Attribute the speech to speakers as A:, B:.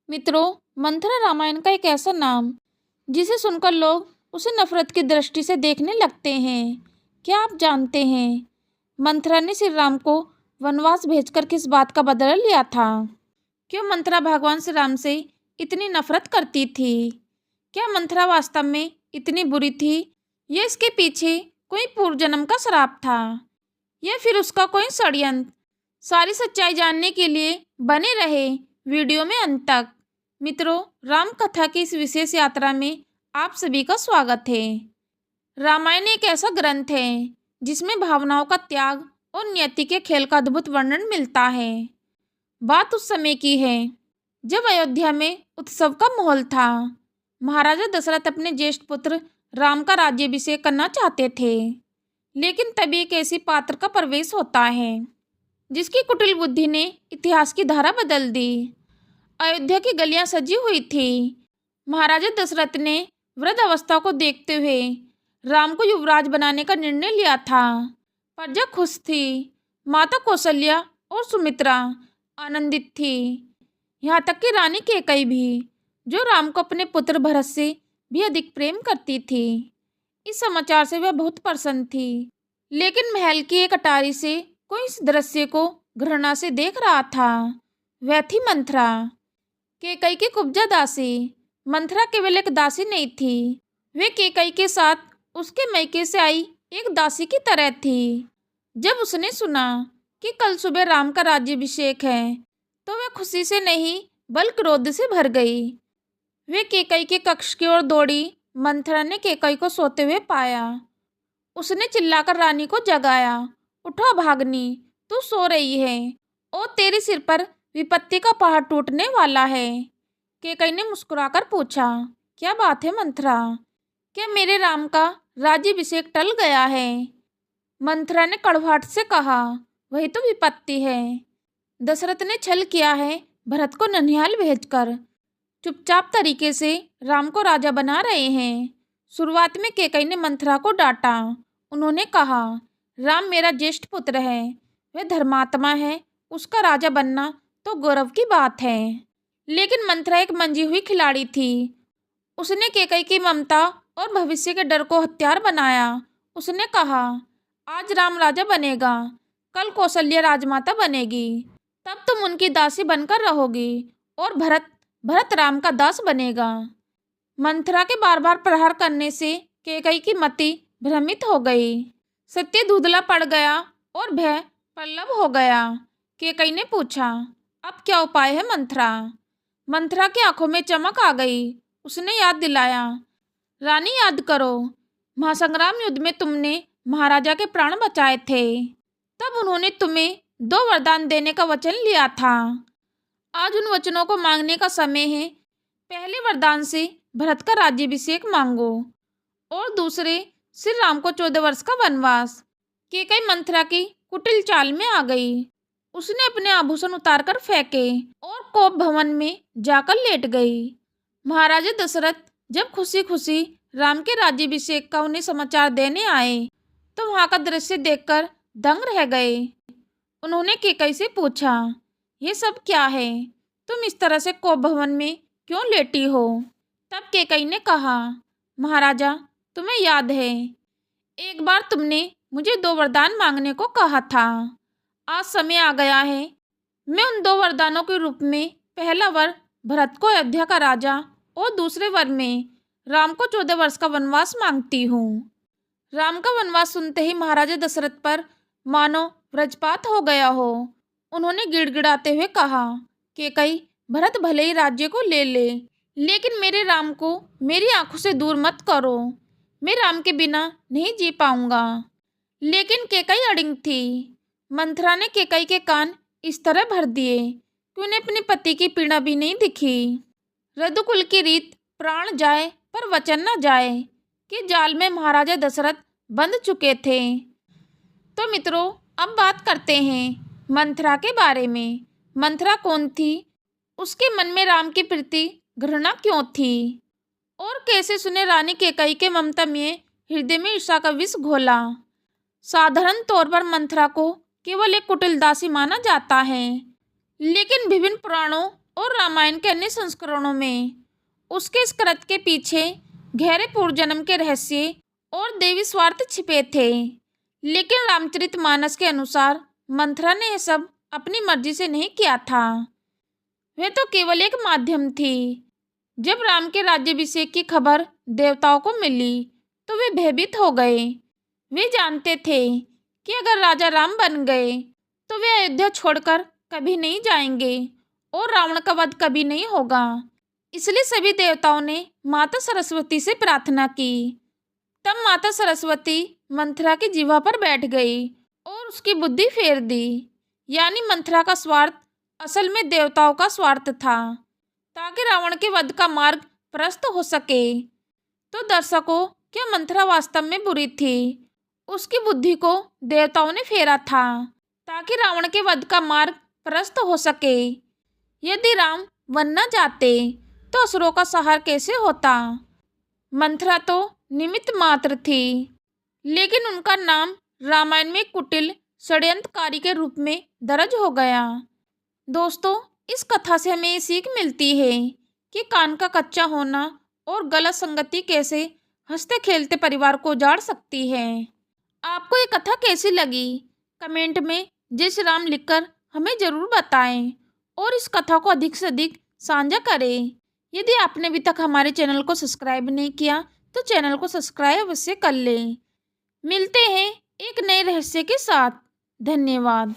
A: मित्रों, मंथरा रामायण का एक ऐसा नाम जिसे सुनकर लोग उसे नफरत की दृष्टि से देखने लगते हैं। क्या आप जानते हैं मंथरा ने श्री राम को वनवास भेजकर किस बात का बदला लिया था? क्यों मंथरा भगवान श्री राम से इतनी नफरत करती थी? क्या मंथरा वास्तव में इतनी बुरी थी या इसके पीछे कोई पूर्व जन्म का श्राप था या फिर उसका कोई षड्यंत्र? सारी सच्चाई जानने के लिए बने रहे वीडियो में अंत तक। मित्रों, राम कथा की इस विशेष यात्रा में आप सभी का स्वागत है। रामायण एक ऐसा ग्रंथ है जिसमें भावनाओं का त्याग और नियति के खेल का अद्भुत वर्णन मिलता है। बात उस समय की है जब अयोध्या में उत्सव का माहौल था। महाराजा दशरथ अपने ज्येष्ठ पुत्र राम का राज्याभिषेक करना चाहते थे, लेकिन तभी एक ऐसी पात्र का प्रवेश होता है जिसकी कुटिल बुद्धि ने इतिहास की धारा बदल दी। अयोध्या की गलियां सजी हुई थी। महाराजा दशरथ ने वृद्ध अवस्था को देखते हुए राम को युवराज बनाने का निर्णय लिया था। प्रजा खुश थी। माता कौशल्या और सुमित्रा आनंदित थी। यहाँ तक कि रानी कैकेयी भी, जो राम को अपने पुत्र भरत से भी अधिक प्रेम करती थी। इस समाचार से वह बहुत प्रसन्न थी, लेकिन महल की एक अटारी से कोई इस दृश्य को घृणा से देख रहा था। वह थी मंथरा, कैकेयी की कुब्जा दासी। मंथरा केवल एक दासी नहीं थी, वे कैकेयी के साथ उसके मैके से आई एक दासी की तरह थी। जब उसने सुना कि कल सुबह राम का राज्याभिषेक है, तो वह खुशी से नहीं बल्कि क्रोध से भर गई। वे कैकेयी के कक्ष की ओर दौड़ी। मंथरा ने कैकेयी को सोते हुए पाया। उसने चिल्लाकर रानी को जगाया, उठो भागनी, तू सो रही है और तेरे सिर पर विपत्ति का पहाड़ टूटने वाला है। कैकेयी ने मुस्कुराकर पूछा, क्या बात है मंथरा? क्या मेरे राम का राज्याभिषेक टल गया है? मंथरा ने कड़वाहट से कहा, वही तो विपत्ति है। दशरथ ने छल किया है भरत को ननिहाल भेजकर। चुपचाप तरीके से राम को राजा बना रहे हैं। शुरुआत में कैकेयी ने मंथरा को डांटा। उन्होंने कहा, राम मेरा ज्येष्ठ पुत्र है, वह धर्मात्मा है, उसका राजा बनना तो गौरव की बात है। लेकिन मंथरा एक मंजी हुई खिलाड़ी थी। उसने कैकेयी की ममता और भविष्य के डर को हथियार बनाया। उसने कहा, आज राम राजा बनेगा, कल कौशल्या राजमाता बनेगी, तब तुम उनकी दासी बनकर रहोगी और भरत राम का दास बनेगा। मंथरा के बार बार प्रहार करने से कैकेयी की मति भ्रमित हो गई। सत्य धुंधला पड़ गया और भय प्रबल हो गया। कैकेयी ने पूछा, अब क्या उपाय है मंथरा? मंथरा की आंखों में चमक आ गई। उसने याद दिलाया, रानी याद करो, महासंग्राम युद्ध में तुमने महाराजा के प्राण बचाए थे। तब उन्होंने तुम्हें 2 वरदान देने का वचन लिया था। आज उन वचनों को मांगने का समय है। पहले वरदान से भरत का राज्याभिषेक मांगो और दूसरे श्री राम को 14 वर्ष का वनवास। कैकेयी मंथरा की कुटिल चाल में आ गई। उसने अपने आभूषण उतारकर फेंके और कोप भवन में जाकर लेट गई। महाराजा दशरथ जब खुशी खुशी राम के राज्याभिषेक का उन्हें समाचार देने आए, तो वहां का दृश्य देखकर दंग रह गए। उन्होंने कैकेयी से पूछा, ये सब क्या है? तुम इस तरह से कोप भवन में क्यों लेटी हो? तब कैकेयी ने कहा, महाराजा, तुम्हें याद है, एक बार तुमने मुझे 2 वरदान मांगने को कहा था। आज समय आ गया है। मैं उन 2 वरदानों के रूप में पहला वर भरत को अयोध्या का राजा और दूसरे वर में राम को 14 वर्ष का वनवास मांगती हूँ। राम का वनवास सुनते ही महाराजा दशरथ पर मानो वज्रपात हो गया हो। उन्होंने गिड़गिड़ाते हुए कहा, कैकेयी, भरत भले ही राज्य को ले ले, लेकिन मेरे राम को मेरी आंखों से दूर मत करो। मैं राम के बिना नहीं जी पाऊंगा। लेकिन कैकेयी अड़िग थी। मंथरा ने कैकेयी के कान इस तरह भर दिए कि उन्हें अपने पति की पीड़ा भी नहीं दिखी। रघुकुल की रीत प्राण जाए पर वचन न जाए कि जाल में महाराजा दशरथ बंध चुके थे। तो मित्रों, अब बात करते हैं मंथरा के बारे में। मंथरा कौन थी? उसके मन में राम के प्रति घृणा क्यों थी? और कैसे सुने रानी कैकेयी के ममता में हृदय में ईर्ष्या का विष घोला? साधारण तौर पर मंथरा को केवल एक कुटिल दासी माना जाता है, लेकिन विभिन्न पुराणों और रामायण के अन्य संस्करणों में। उसके इस कृत्य के पीछे गहरे पूर्वजन्म के रहस्य और देवी स्वार्थ छिपे थे। लेकिन रामचरितमानस के अनुसार मंथरा ने यह सब अपनी मर्जी से नहीं किया था। वह तो केवल एक माध्यम थी। जब राम के राज्याभिषेक की खबर देवताओं को मिली तो वे भयभीत हो गए। वे जानते थे कि अगर राजा राम बन गए तो वे अयोध्या छोड़कर कभी नहीं जाएंगे और रावण का वध कभी नहीं होगा। इसलिए सभी देवताओं ने माता सरस्वती से प्रार्थना की। तब माता सरस्वती मंथरा की जिह्वा पर बैठ गई और उसकी बुद्धि फेर दी। यानी मंथरा का स्वार्थ असल में देवताओं का स्वार्थ था, ताकि रावण के वध का मार्ग प्रशस्त हो सके। तो दर्शकों, क्या मंथरा वास्तव में बुरी थी? उसकी बुद्धि को देवताओं ने फेरा था ताकि रावण के वध का मार्ग प्रशस्त हो सके। यदि राम वन न जाते तो असुरों का संहार कैसे होता? मंथरा तो निमित्त मात्र थी, लेकिन उनका नाम रामायण में कुटिल षड्यंत्रकारी के रूप में दर्ज हो गया। दोस्तों, इस कथा से हमें ये सीख मिलती है कि कान का कच्चा होना और गलत संगति कैसे हंसते खेलते परिवार को उजाड़ सकती है। आपको ये कथा कैसी लगी? कमेंट में जय श्री राम लिखकर हमें ज़रूर बताएं और इस कथा को अधिक से अधिक साझा करें। यदि आपने अभी तक हमारे चैनल को सब्सक्राइब नहीं किया तो चैनल को सब्सक्राइब अवश्य कर लें। मिलते हैं एक नए रहस्य के साथ। धन्यवाद।